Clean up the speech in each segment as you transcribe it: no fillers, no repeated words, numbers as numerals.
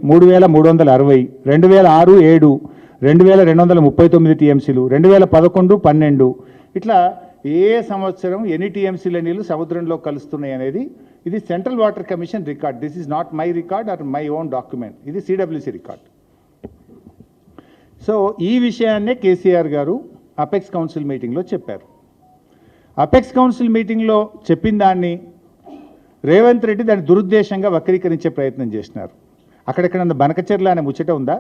3360, 2006 7, 2239 టీఎంసీలు, 2011 12, ఇట్లా ఏ సంవత్సరం ఎన్ని టీఎంసీల నీళ్లు సముద్రంలో కలుస్తున్నాయి అనేది ఇది central water commission record. This is not my record or my own document, ఇది సిడబ్ల్యూసి రికార్డ్. సో ఈ విషయాన్నే కేసీఆర్ గారు అపెక్స్ కౌన్సిల్ మీటింగ్లో చెప్పారు. అపెక్స్ కౌన్సిల్ మీటింగ్లో చెప్పిన దాన్ని రేవంత్ రెడ్డి దాన్ని దురుద్దేశంగా వక్రీకరించే ప్రయత్నం చేసినారు. అక్కడెక్కడ బనకచెర్ల అనే ముచ్చట ఉందా,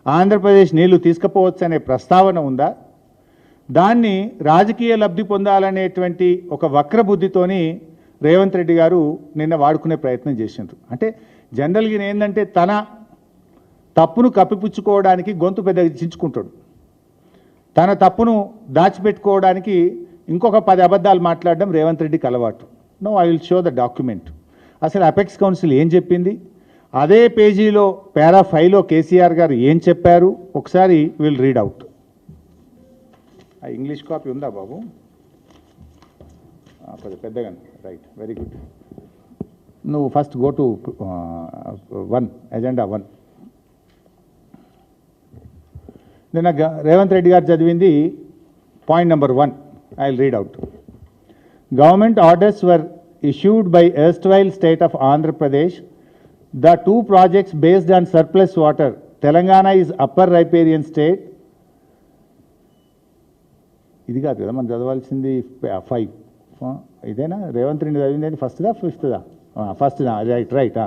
ఆంధ్రప్రదేశ్ నీళ్లు తీసుకుపోవచ్చు అనే ప్రస్తావన ఉందా, దాన్ని రాజకీయ లబ్ధి పొందాలనేటువంటి ఒక వక్రబుద్ధితోని రేవంత్ రెడ్డి గారు నిన్న వాడుకునే ప్రయత్నం చేసినారు. అంటే జనరల్గా ఏంటంటే తన తప్పును కప్పిపుచ్చుకోవడానికి గొంతు పెద్దగా చించుకుంటాడు, తన తప్పును దాచిపెట్టుకోవడానికి ఇంకొక 10 అబద్ధాలు మాట్లాడడం రేవంత్ రెడ్డికి అలవాటు. No, I will show the document. అసలు అపెక్స్ కౌన్సిల్ ఏం చెప్పింది, అదే పేజీలో పారా 5లో కేసీఆర్ గారు ఏం చెప్పారు ఒకసారి విల్ రీడ్ అవుట్. ఆ ఇంగ్లీష్ కాపీ ఉందా బాబు? పెద్దగా, రైట్, వెరీ గుడ్. నువ్వు ఫస్ట్ గో టు 1, ఎజెండా 1. నిన్న రేవంత్ రెడ్డి గారు చదివింది point number 1. I will read out. Government orders were issued by erstwhile state of Andhra Pradesh. The 2 projects based on surplus water. Telangana is upper riparian state. ఇది కాదు కదా మనం చదవాల్సింది 5. ఇదేనా రేవంత్ రెడ్డి చదివింది? ఫస్ట్దా ఫిఫ్త్దా? ఫస్ట్దా, right.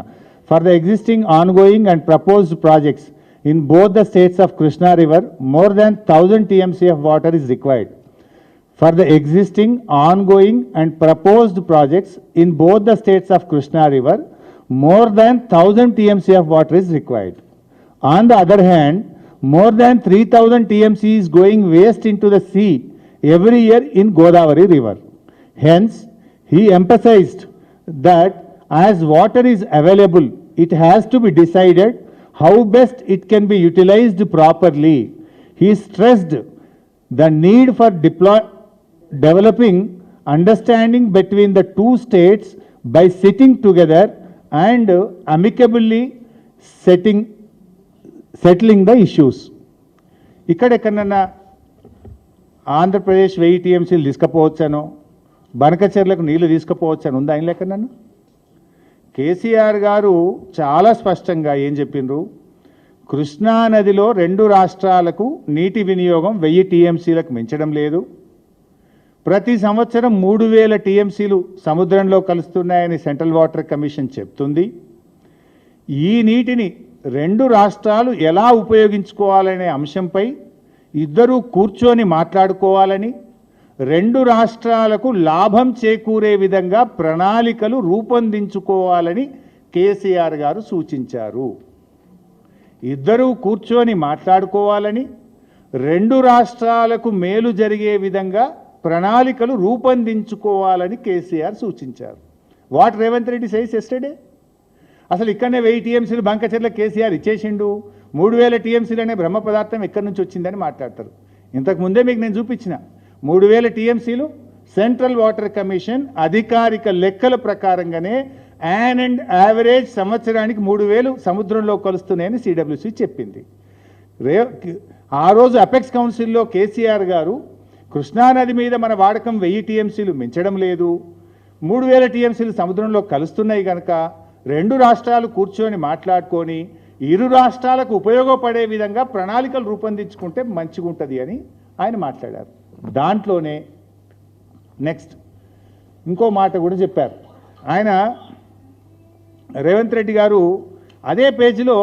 For the existing ongoing and proposed projects in both the states of Krishna River, more than 1000 TMC of water is required. For the existing, ongoing and proposed projects in both the states of Krishna River, more than 1000 TMC of water is required. On the other hand, more than 3000 TMC is going waste into the sea every year in Godavari River. Hence, he emphasized that as water is available, it has to be decided how best it can be utilized properly. He stressed the need for developing understanding between the 2 states by sitting together and amicably settling the issues. ఇక్కడెక్కడన్నా ఆంధ్రప్రదేశ్ 1000 టీఎంసీలు తీసుకుపోవచ్చానో, బనకచెర్లకు నీళ్లు తీసుకుపోవచ్చాను ఉందా ఆయన లెక్కనన్ను? కేసీఆర్ గారు చాలా స్పష్టంగా ఏం చెప్పిండ్రు, కృష్ణా నదిలో 2 రాష్ట్రాలకు నీటి వినియోగం 1000 టీఎంసీలకు మించడం లేదు. ప్రతి సంవత్సరం 3000 టీఎంసీలు సముద్రంలో కలుస్తున్నాయని సెంట్రల్ వాటర్ కమిషన్ చెప్తుంది. ఈ నీటిని 2 రాష్ట్రాలు ఎలా ఉపయోగించుకోవాలనే అంశంపై ఇద్దరూ కూర్చొని మాట్లాడుకోవాలని, 2 రాష్ట్రాలకు లాభం చేకూరే విధంగా ప్రణాళికలు రూపొందించుకోవాలని కేసీఆర్ గారు సూచించారు. ఇద్దరూ కూర్చొని మాట్లాడుకోవాలని, 2 రాష్ట్రాలకు మేలు జరిగే విధంగా ప్రణాళికలు రూపొందించుకోవాలని కేసీఆర్ సూచించారు. What Revanth Reddy says yesterday? అసలు ఇక్కడనే 1000 టీఎంసీలు బంకచెర్ల కేసీఆర్ ఇచ్చేసిండు, 3000 టీఎంసీలు అనే బ్రహ్మ పదార్థం ఎక్కడి నుంచి వచ్చిందని మాట్లాడతారు. ఇంతకుముందే మీకు నేను చూపించిన 3000 టీఎంసీలు సెంట్రల్ వాటర్ కమిషన్ అధికారిక లెక్కల ప్రకారంగానే అండ్ యావరేజ్ సంవత్సరానికి 3000 సముద్రంలో కలుస్తున్నాయని సిడబ్ల్యూసి చెప్పింది. ఆ రోజు అపెక్స్ కౌన్సిల్లో కేసీఆర్ గారు కృష్ణానది మీద మన వాడకం 1000 టీఎంసీలు మించడం లేదు, 3000 టీఎంసీలు సముద్రంలో కలుస్తున్నాయి కనుక 2 రాష్ట్రాలు కూర్చొని మాట్లాడుకొని ఇరు రాష్ట్రాలకు ఉపయోగపడే విధంగా ప్రణాళికలు రూపొందించుకుంటే మంచిగా ఉంటుంది అని ఆయన మాట్లాడారు. దాంట్లోనే నెక్స్ట్ ఇంకో మాట కూడా చెప్పారు ఆయన. రేవంత్ రెడ్డి గారు అదే పేజీలో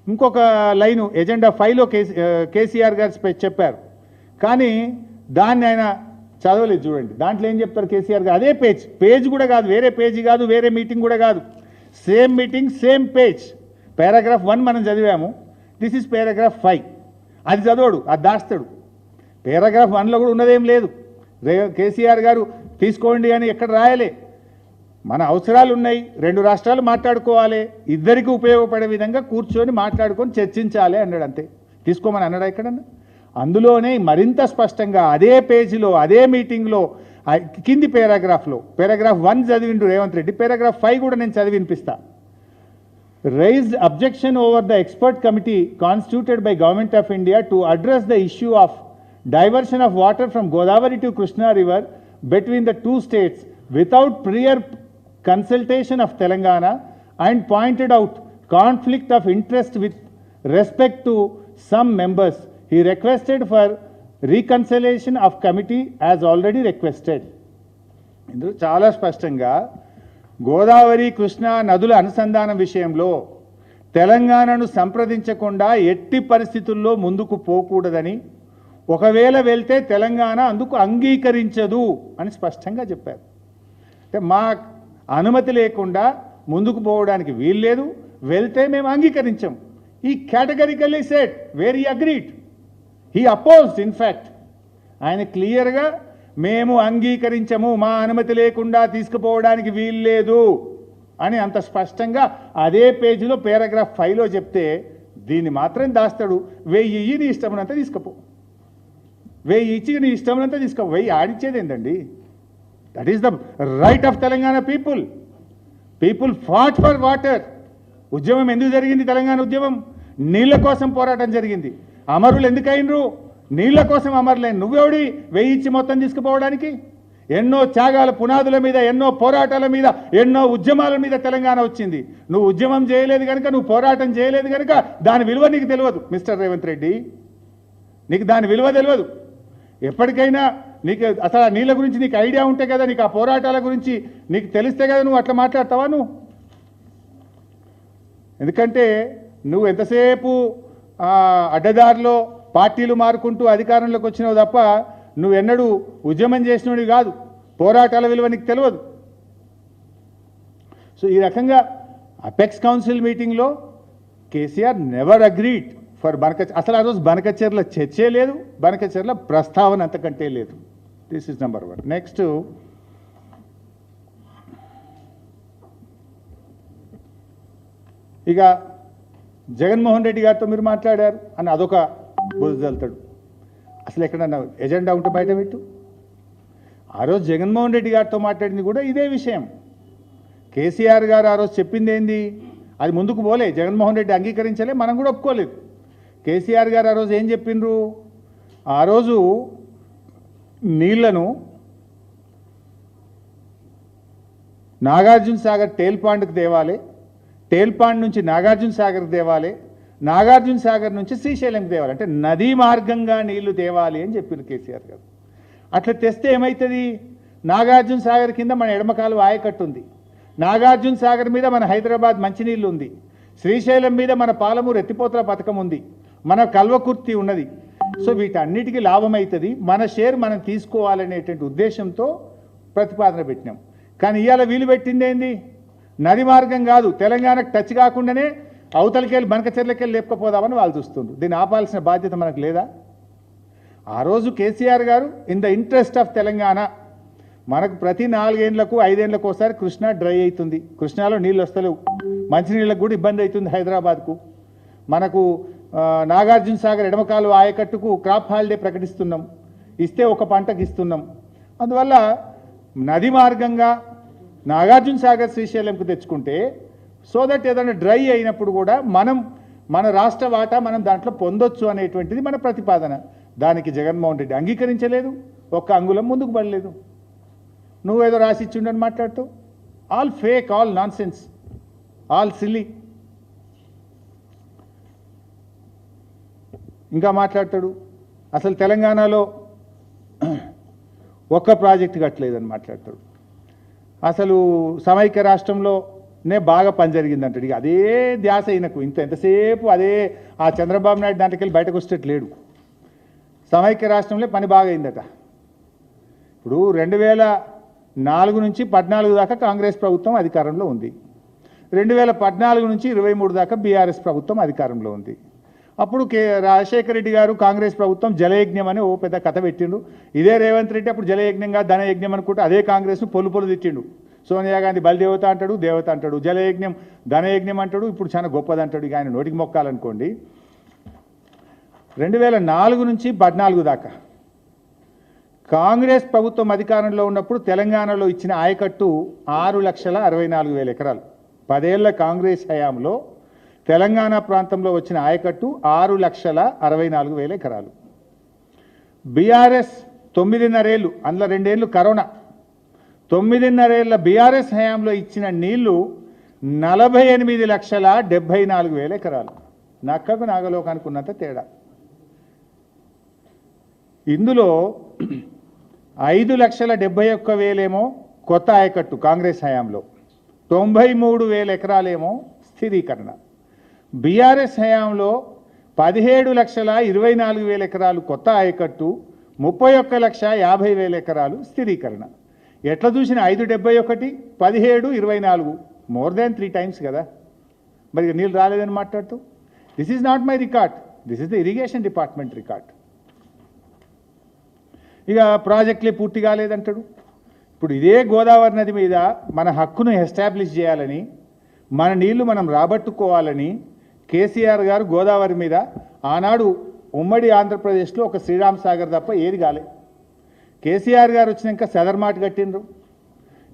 ఇంకొక లైను ఎజెండా 5లో కేసీఆర్ గారు చెప్పారు, కానీ దాన్ని ఆయన చదవలేదు. చూడండి దాంట్లో ఏం చెప్తారు కేసీఆర్ గారు. అదే పేజ్ కూడా కాదు, వేరే పేజీ కాదు, వేరే మీటింగ్ కూడా కాదు, same meeting same page. Paragraph 1 మనం చదివాము, దిస్ ఈజ్ పారాగ్రాఫ్ 5. అది చదవడు, అది దాస్తాడు. పారాగ్రాఫ్ 1లో కూడా ఉన్నదేం లేదు. కేసీఆర్ గారు తీసుకోండి అని ఎక్కడ రాయలే. మన అవసరాలు ఉన్నాయి, 2 రాష్ట్రాలు మాట్లాడుకోవాలి, ఇద్దరికి ఉపయోగపడే విధంగా కూర్చొని మాట్లాడుకొని చర్చించాలి అన్నాడు. అంతే, తీసుకోమని అన్నాడా ఎక్కడన్నా? అందులోనే మరింత స్పష్టంగా అదే పేజీలో అదే మీటింగ్లో కింది పారాగ్రాఫ్లో పారాగ్రాఫ్ 1 చదివిండు రేవంత్ రెడ్డి, పారాగ్రాఫ్ 5 కూడా నేను చదివి వినిపిస్తా. raised objection over the expert committee constituted by Government of India to address the issue of diversion of water from Godavari to Krishna River between the two states without prior consultation of Telangana, and pointed out conflict of interest with respect to some members. He requested for reconciliation of committee as already requested. ఇందులో చాలా స్పష్టంగా గోదావరి కృష్ణా నదుల అనుసంధానం విషయంలో తెలంగాణను సంప్రదించకుండా ఎట్టి పరిస్థితుల్లో ముందుకు పోకూడదని, ఒకవేళ వెళ్తే తెలంగాణ అందుకు అంగీకరించదు అని స్పష్టంగా చెప్పారు. అంటే మా అనుమతి లేకుండా ముందుకు పోవడానికి వీల్లేదు, వెళ్తే మేము అంగీకరించాం. ఈ categorically said where he agreed, he opposed. In fact ఆయన క్లియర్గా మేము అంగీకరించము, మా అనుమతి లేకుండా తీసుకుపోవడానికి వీల్లేదు అని అంత స్పష్టంగా అదే పేజీలో పారాగ్రాఫ్ 5లో చెప్తే, దీన్ని మాత్రం దాస్తాడు. 1000 నీ ఇష్టమైనంత తీసుకుపో, 1000 ఇచ్చి నీ ఇష్టమైనంత తీసుకో, 1000 ఆడిచ్చేది ఏంటండి? That is the right of Telangana people. People fought for water. ఉద్యమం ఎందుకు జరిగింది? తెలంగాణ ఉద్యమం నీళ్ల కోసం పోరాటం జరిగింది. అమరులు ఎందుకు అయినరు? నీళ్ల కోసం అమరులేని. నువ్వెవడి 1000 ఇచ్చి మొత్తం తీసుకుపోవడానికి? ఎన్నో త్యాగాల పునాదుల మీద, ఎన్నో పోరాటాల మీద, ఎన్నో ఉద్యమాల మీద తెలంగాణ వచ్చింది. నువ్వు ఉద్యమం చేయలేదు కనుక, నువ్వు పోరాటం చేయలేదు కనుక దాని విలువ నీకు తెలియదు మిస్టర్ రేవంత్ రెడ్డి. నీకు దాని విలువ తెలియదు. ఎప్పటికైనా నీకు అసలు ఆ నీళ్ళ గురించి నీకు ఐడియా ఉంటే కదా, నీకు ఆ పోరాటాల గురించి నీకు తెలిస్తే కదా నువ్వు అట్లా మాట్లాడతావా నువ్వు? ఎందుకంటే నువ్వు ఎంతసేపు అడ్డదారిలో పార్టీలు మారుకుంటూ అధికారంలోకి వచ్చినావు తప్ప నువ్వెన్నడూ ఉద్యమం చేసినవి కాదు. పోరాటాల విలువ నీకు తెలియదు. సో ఈ రకంగా అపెక్స్ కౌన్సిల్ మీటింగ్లో కేసీఆర్ నెవర్ అగ్రీడ్ ఫర్ అసలు ఆ రోజు బనకచెర్ల చర్చే లేదు, బనకచెర్ల ప్రస్తావన అంతకంటే లేదు. This is number 1. నెక్స్ట్, ఇక జగన్మోహన్ రెడ్డి గారితో మీరు మాట్లాడారు అని అదొక బురదలుతాడు. అసలు ఎక్కడన్నా ఎజెండా ఉంటే బయట పెట్టు. ఆ రోజు జగన్మోహన్ రెడ్డి గారితో మాట్లాడింది కూడా ఇదే విషయం. కేసీఆర్ గారు ఆ రోజు చెప్పింది ఏంది? అది ముందుకు పోలే, జగన్మోహన్ రెడ్డి అంగీకరించలే, మనం కూడా ఒప్పుకోలేదు. కేసీఆర్ గారు ఆ రోజు ఏం చెప్పిండ్రు? ఆ రోజు నీళ్లను నాగార్జున సాగర్ టేల్ పాండ్కి తేవాలి, టేల్ పాండ్ నుంచి నాగార్జున సాగర్కి తేవాలి, నాగార్జున సాగర్ నుంచి శ్రీశైలంకి తేవాలి, అంటే నదీ మార్గంగా నీళ్లు తేవాలి అని చెప్పింది కేసీఆర్ గారు. అట్లా తెస్తే ఏమవుతుంది? నాగార్జున సాగర్ కింద మన ఎడమకాలు ఆయకట్టు ఉంది, నాగార్జున సాగర్ మీద మన హైదరాబాద్ మంచినీళ్ళు ఉంది, శ్రీశైలం మీద మన పాలమూరు ఎత్తిపోతల పథకం ఉంది, మన కల్వకుర్తి ఉన్నది. సో వీటన్నిటికీ లాభం అవుతుంది, మన షేర్ మనం తీసుకోవాలనేటువంటి ఉద్దేశంతో ప్రతిపాదన పెట్టినాం. కానీ ఇవాళ వీలు పెట్టింది ఏంది? నది మార్గం కాదు, తెలంగాణకు టచ్ కాకుండానే అవతలకెళ్ళి బనకచెర్లకెళ్ళి లేపుకపోదామని వాళ్ళు చూస్తుండ్రు. దీన్ని ఆపాల్సిన బాధ్యత మనకు లేదా? ఆ రోజు కేసీఆర్ గారు in the interest of Telangana, మనకు ప్రతి 4 ఏళ్లకు 5 ఏళ్లకు ఒకసారి కృష్ణా డ్రై అవుతుంది, కృష్ణాలో నీళ్ళు వస్తలేవు, మంచినీళ్ళకు కూడా ఇబ్బంది అవుతుంది హైదరాబాద్కు. మనకు నాగార్జున సాగర్ ఎడమకాలు ఆయకట్టుకు క్రాప్ హాలిడే ప్రకటిస్తున్నాం, ఇస్తే ఒక పంటకు ఇస్తున్నాం. అందువల్ల నది మార్గంగా నాగార్జున సాగర్ శ్రీశైలంకు తెచ్చుకుంటే సో దట్ ఏదైనా డ్రై అయినప్పుడు కూడా మన రాష్ట్ర వాటా మనం దాంట్లో పొందొచ్చు అనేటువంటిది మన ప్రతిపాదన. దానికి జగన్మోహన్ రెడ్డి అంగీకరించలేదు, ఒక్క అంగుళం ముందుకు పడలేదు. నువ్వేదో రాసిచ్చిండని మాట్లాడుతూ all fake, all non sense, all silly. ఇంకా మాట్లాడతాడు అసలు తెలంగాణలో ఒక్క ప్రాజెక్టు కట్టలేదని మాట్లాడతాడు. అసలు సమైక్య రాష్ట్రంలోనే బాగా పని జరిగిందంటాడు. ఇక అదే ధ్యాస అయినకు ఎంతసేపు అదే ఆ చంద్రబాబు నాయుడు దాంట్లోకి వెళ్ళి బయటకు వచ్చేట్లేడు. సమైక్య రాష్ట్రంలో పని బాగా అయిందట. ఇప్పుడు 2004 నుంచి 14 దాకా కాంగ్రెస్ ప్రభుత్వం అధికారంలో ఉంది, 2014 నుంచి 23 దాకా బీఆర్ఎస్ ప్రభుత్వం అధికారంలో ఉంది. అప్పుడు రాజశేఖర రెడ్డి గారు కాంగ్రెస్ ప్రభుత్వం జలయజ్ఞం అని ఓ పెద్ద కథ పెట్టిండు. ఇదే రేవంత్ రెడ్డి అప్పుడు జలయజ్ఞంగా ధనయజ్ఞం అనుకుంటే అదే కాంగ్రెస్ను పొలు తిట్టిండు. సోనియా గాంధీ బలిదేవత అంటాడు, దేవత అంటాడు, జలయజ్ఞం ధనయజ్ఞం అంటాడు, ఇప్పుడు చాలా గొప్పది అంటాడు. ఇక ఆయన నోటికి మొక్కాలనుకోండి. 2004 నుంచి 14 దాకా కాంగ్రెస్ ప్రభుత్వం అధికారంలో ఉన్నప్పుడు తెలంగాణలో ఇచ్చిన ఆయకట్టు 6,64,000 ఎకరాలు. 10 ఏళ్ల కాంగ్రెస్ హయాంలో తెలంగాణ ప్రాంతంలో వచ్చిన ఆయకట్టు 6,64,000 ఎకరాలు. బీఆర్ఎస్ 9.5 ఏళ్ళు, అందులో 2 ఏళ్ళు కరోనా, 9.5 ఏళ్ళ బీఆర్ఎస్ హయాంలో ఇచ్చిన నీళ్లు 48,74,000 ఎకరాలు. నక్కకు నాగలోకానికి ఉన్నంత తేడా. ఇందులో 5,71,000 ఏమో కొత్త ఆయకట్టు కాంగ్రెస్ హయాంలో, 93,000 ఎకరాలేమో స్థిరీకరణ. బీఆర్ఎస్ హయాంలో 17,24,000 ఎకరాలు కొత్త ఆయకట్టు, 31,50,000 ఎకరాలు స్థిరీకరణ. ఎట్లా చూసిన 571, 17, 24 మోర్ దాన్ 3 times కదా. మరి నీళ్ళు రాలేదని మాట్లాడుతూ, this is not my record, this is the irrigation department record. ఇక ప్రాజెక్టులే పూర్తి కాలేదంటాడు. ఇప్పుడు ఇదే గోదావరి నది మీద మన హక్కును ఎస్టాబ్లిష్ చేయాలని, మన నీళ్లు మనం రాబట్టుకోవాలని కేసీఆర్ గారు గోదావరి మీద ఆనాడు ఉమ్మడి ఆంధ్రప్రదేశ్లో ఒక శ్రీరామ్ సాగర్ తప్ప ఏది కాలే. కేసీఆర్ గారు వచ్చినాక సదర్మాట కట్టిండ్రు.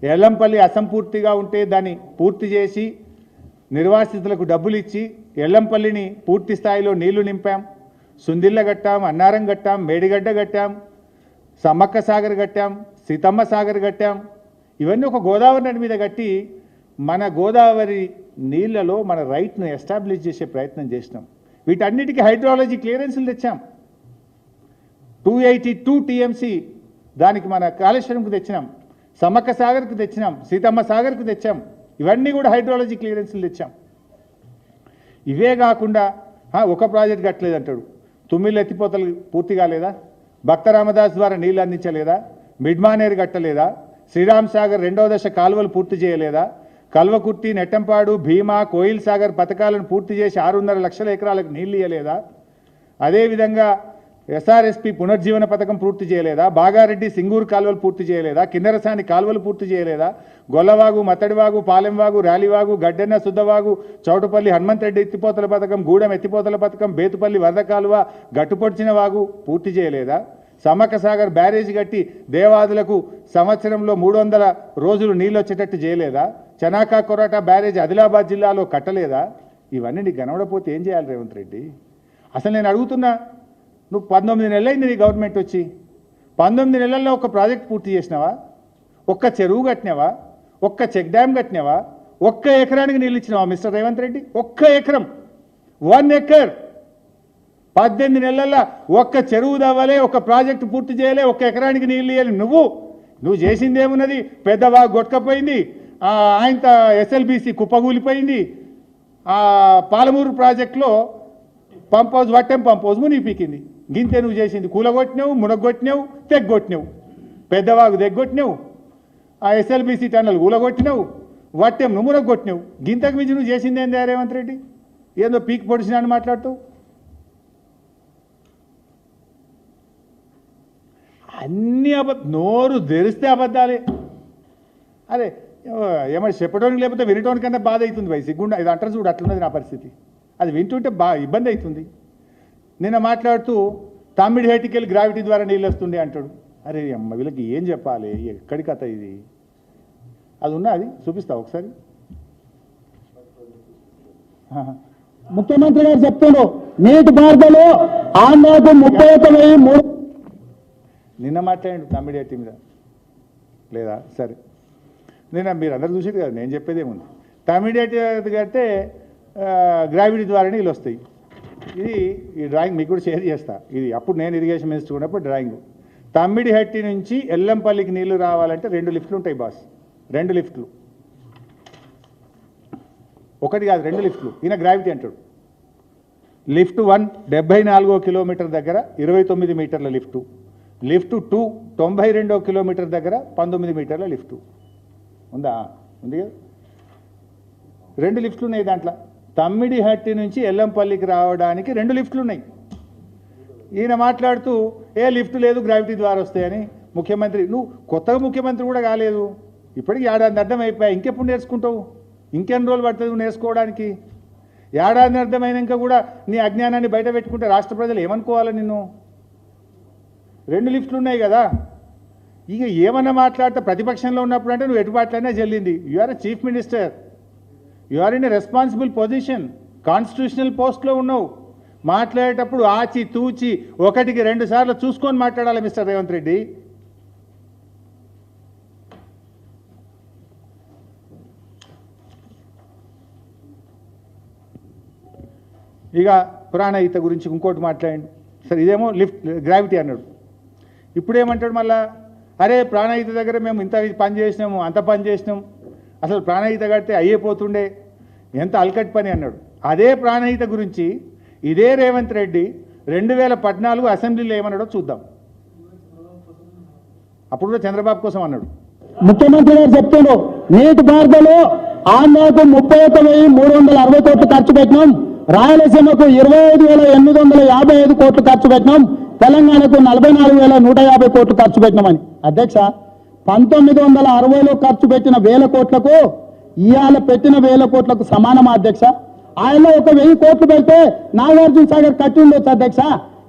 ఎల్లంపల్లి అసంపూర్తిగా ఉంటే దాన్ని పూర్తి చేసి నిర్వాసితులకు డబ్బులు ఇచ్చి ఎల్లంపల్లిని పూర్తి స్థాయిలో నీళ్లు నింపాం. సుందిళ్ళ కట్టాం, అన్నారం కట్టాం, మేడిగడ్డ కట్టాం, సమ్మక్క సాగర్ కట్టాం, సీతమ్మ సాగర్ కట్టాం. ఇవన్నీ ఒక గోదావరి నది మీద కట్టి మన గోదావరి నీళ్లలో మన రైట్ను ఎస్టాబ్లిష్ చేసే ప్రయత్నం చేసినాం. వీటన్నిటికీ హైడ్రాలజీ క్లియరెన్స్లు తెచ్చాం. 282 TMC దానికి మన కాళేశ్వరంకు తెచ్చినాం, సమ్మక్క సాగర్కు తెచ్చినాం, సీతమ్మ సాగర్కు తెచ్చాం. ఇవన్నీ కూడా హైడ్రాలజీ క్లియరెన్స్లు తెచ్చాం. ఇవే కాకుండా ఒక ప్రాజెక్ట్ కట్టలేదంటాడు. తుమ్మిళ్ళ ఎత్తిపోతలు పూర్తి కాలేదా? భక్త రామదాస్ ద్వారా నీళ్ళు అందించలేదా? మిడ్మానేరు కట్టలేదా? శ్రీరామ్ సాగర్ 2వ దశ కాలువలు పూర్తి చేయలేదా? కల్వకుర్తి, నెట్టంపాడు, భీమా, కోయిల్ సాగర్ పథకాలను పూర్తి చేసి 6.5 లక్షల ఎకరాలకు నీళ్ళు ఇవ్వలేదా? అదేవిధంగా SRSP పునర్జీవన పథకం పూర్తి చేయలేదా? బాగారెడ్డి, సింగూరు కాలువలు పూర్తి చేయలేదా? కిన్నెరసాని కాలువలు పూర్తి చేయలేదా? గొల్లవాగు, మత్తడివాగు, పాలెంవాగు, ర్యాలీవాగు, గడ్డెన్న శుద్ధవాగు, చౌటపల్లి హనుమంతరెడ్డి ఎత్తిపోతల పథకం, గూడెం ఎత్తిపోతల పథకం, బేతుపల్లి వరద కాలువ, గట్టుపొడిచిన వాగు పూర్తి చేయలేదా? సమ్మక్క సాగర్ బ్యారేజీ కట్టి దేవాదులకు సంవత్సరంలో 300 రోజులు నీళ్ళు వచ్చేటట్టు చేయలేదా? చనాకా కొరాటా బ్యారేజ్ ఆదిలాబాద్ జిల్లాలో కట్టలేదా? ఇవన్నీ నీకు కనబడపోతే ఏం చేయాలి రేవంత్ రెడ్డి? అసలు నేను అడుగుతున్నా, నువ్వు 19 నెలలైంది నీ గవర్నమెంట్ వచ్చి, 19 నెలల్లో ఒక ప్రాజెక్ట్ పూర్తి చేసినావా? ఒక్క చెరువు కట్టినావా? ఒక్క చెక్ డ్యామ్ కట్టినావా? ఒక్క ఎకరానికి నీళ్ళు ఇచ్చినావా మిస్టర్ రేవంత్ రెడ్డి? ఒక్క ఎకరం, 1 acre 18 నెలల్లో ఒక్క చెరువు దవ్వలే, ఒక్క ప్రాజెక్టు పూర్తి చేయలే, ఒక్క ఎకరానికి నీళ్ళు ఇవ్వాలి. నువ్వు చేసింది ఏమున్నది? పెద్దవాగు కొట్టుకపోయింది, ఆయనత SLBC కుప్పగూలిపోయింది, పాలమూరు ప్రాజెక్టులో pump house, Vattem pump house మునిగిపీకింది. గింతే నువ్వు చేసింది. కూలగొట్టినావు, మునగొట్టినావు, తెగ్గొట్టినావు, పెద్దవాగు తెగ్గొట్టినావు, SLBC టన్నల్ కూలగొట్టినావు, వట్టెం నువ్వు మునగొట్టినావు. గింతకు మించి నువ్వు చేసింది ఏంది రేవంత్ రెడ్డి? ఏదో పీక్ పొడిచినా అని మాట్లాడుతావు. అన్ని నోరు తెరిస్తే అబద్ధాలే. అరే ఏమైనా చెప్పడానికి లేకపోతే వినటోనికన్నా బాధ అవుతుంది. సిగ్గుండా ఇది అంటారు చూడు, అట్లున్నది నా పరిస్థితి. అది వింటుంటే ఇబ్బంది అవుతుంది. నిన్న మాట్లాడుతూ తమ్మిడి హేటికెళ్ళి గ్రావిటీ ద్వారా నీళ్ళు వస్తుండే అంటాడు. అరే అమ్మ, వీళ్ళకి ఏం చెప్పాలి? ఎక్కడి కథ ఇది? అది ఉన్నది చూపిస్తా ఒకసారి. ముఖ్యమంత్రి గారు చెప్తాడు, నీటి మార్గంలో ఆంధ్రకు 31,003. నిన్న మాట్లాడండి తమ్మిడి హేటి మీద లేదా? సరే, నిన్న మీరు అందరూ చూసేది కదా, నేను చెప్పేది ఏముంది. తమ్మిడి హేటి కడితే గ్రావిటీ ద్వారా నీళ్ళు వస్తాయి. ఈ డ్రాయింగ్ మీకు కూడా షేర్ చేస్తా. ఇది అప్పుడు నేను ఇరిగేషన్ మినిస్టర్ ఉన్నప్పుడు డ్రాయింగ్. తమ్మిడి హట్టి నుంచి ఎల్లంపల్లికి నీళ్లు రావాలంటే 2 లిఫ్ట్లు ఉంటాయి బాస్. 2 లిఫ్ట్లు, ఒకటి కాదు 2 లిఫ్ట్లు. ఈయన గ్రావిటీ అంటాడు. లిఫ్ట్ 1 74వ కిలోమీటర్ దగ్గర 29 మీటర్ల లిఫ్టు. లిఫ్ట్ 2 92వ కిలోమీటర్ దగ్గర 19 మీటర్ల లిఫ్టు. ఉందా? ఉంది కదా. 2 లిఫ్ట్లు ఉన్నాయి దాంట్లో. తమ్మిడి హట్టి నుంచి ఎల్లంపల్లికి రావడానికి 2 లిఫ్ట్లు ఉన్నాయి. ఈయన మాట్లాడుతూ లిఫ్ట్ లేదు, గ్రావిటీ ద్వారా వస్తాయని. ముఖ్యమంత్రి, నువ్వు కొత్తగా ముఖ్యమంత్రి కూడా కాలేదు, ఇప్పటికి 1 ఏడాది అర్థం అయిపోయాయి. ఇంకెప్పుడు నేర్చుకుంటావు? ఇంకెన్ని రోజులు పడుతుంది నువ్వు నేర్చుకోవడానికి? 1 ఏడాది అర్థమైనాక కూడా నీ అజ్ఞానాన్ని బయట పెట్టుకుంటే రాష్ట్ర ప్రజలు ఏమనుకోవాలి నిన్ను? 2 లిఫ్ట్లు ఉన్నాయి కదా. ఇక ఏమన్నా మాట్లాడితే ప్రతిపక్షంలో ఉన్నప్పుడు అంటే నువ్వు ఎటు మాట్లాడినా చెల్లింది. You are a chief minister, you are in a responsible position. Constitutional పోస్ట్లో ఉన్నావు. మాట్లాడేటప్పుడు ఆచి తూచి 1కి 2 సార్లు చూసుకొని మాట్లాడాలి మిస్టర్ రేవంత్ రెడ్డి. ఇక ప్రాణహిత గురించి ఇంకోటి మాట్లాడండి. సరే, ఇదేమో గ్రావిటీ అన్నాడు. ఇప్పుడేమంటాడు మళ్ళా, అరే ప్రాణహిత దగ్గర మేము ఇంత పని చేసినాము, అంత పని చేసినాం, అసలు ప్రాణహిత కడితే అయ్యేపోతుండే, ఎంత అల్కట్ పని అన్నాడు. అదే ప్రాణహిత గురించి ఇదే రేవంత్ రెడ్డి 2014 అసెంబ్లీలో ఏమన్నాడో చూద్దాం. అప్పుడు కూడా చంద్రబాబు కోసం అన్నాడు. ముఖ్యమంత్రి గారు చెప్తున్నారు, నీటిపారుదల ఆంధ్రాకు 31,360 కోట్లు ఖర్చు పెట్టినాం, రాయలసీమకు 25,855 కోట్లు ఖర్చు పెట్టినాం, తెలంగాణకు 44,150 కోట్లు ఖర్చు పెట్టినామని. అధ్యక్ష, 1960లో ఖర్చు పెట్టిన 1000 కోట్లకు ఇవాళ పెట్టిన 1000 కోట్లకు సమానమా అధ్యక్ష? ఆయన ఒక 1000 కోట్లు పెడితే నాగార్జున సాగర్ కట్టి ఉండొచ్చు అధ్యక్ష.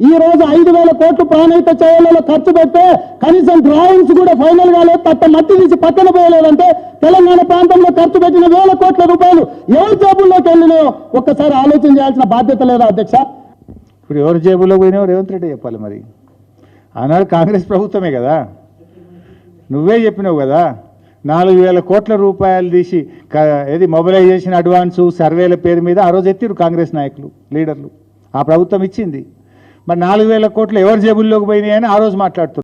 ఈ రోజు 5,000 కోట్లు ప్రాణహిత చేయాలలో ఖర్చు పెడితే కనీసం డ్రాయింగ్స్ కూడా ఫైనల్ కాలేదు, తప్ప మట్టి తీసి పక్కన పోయలేదంటే తెలంగాణ ప్రాంతంలో ఖర్చు పెట్టిన 1000 కోట్ల రూపాయలు ఎవరి జేబుల్లోకి వెళ్ళినాయో ఒక్కసారి ఆలోచన చేయాల్సిన బాధ్యత లేదా అధ్యక్ష? ఇప్పుడు ఎవరి జేబులో పోయినాయో రేవంత్ రెడ్డి చెప్పాలి. మరి ఆనాడు కాంగ్రెస్ ప్రభుత్వమే కదా, నువ్వే చెప్పినావు కదా, 4,000 కోట్ల రూపాయలు తీసి ఏది మొబిలైజేషన్ అడ్వాన్సు సర్వేల పేరు మీద ఆ రోజు ఎత్తిరు కాంగ్రెస్ నాయకులు, లీడర్లు. ఆ ప్రభుత్వం ఇచ్చింది. మరి 4,000 కోట్లు ఎవరి జేబుల్లోకి పోయినాయని ఆ రోజు మాట్లాడుతున్నారు.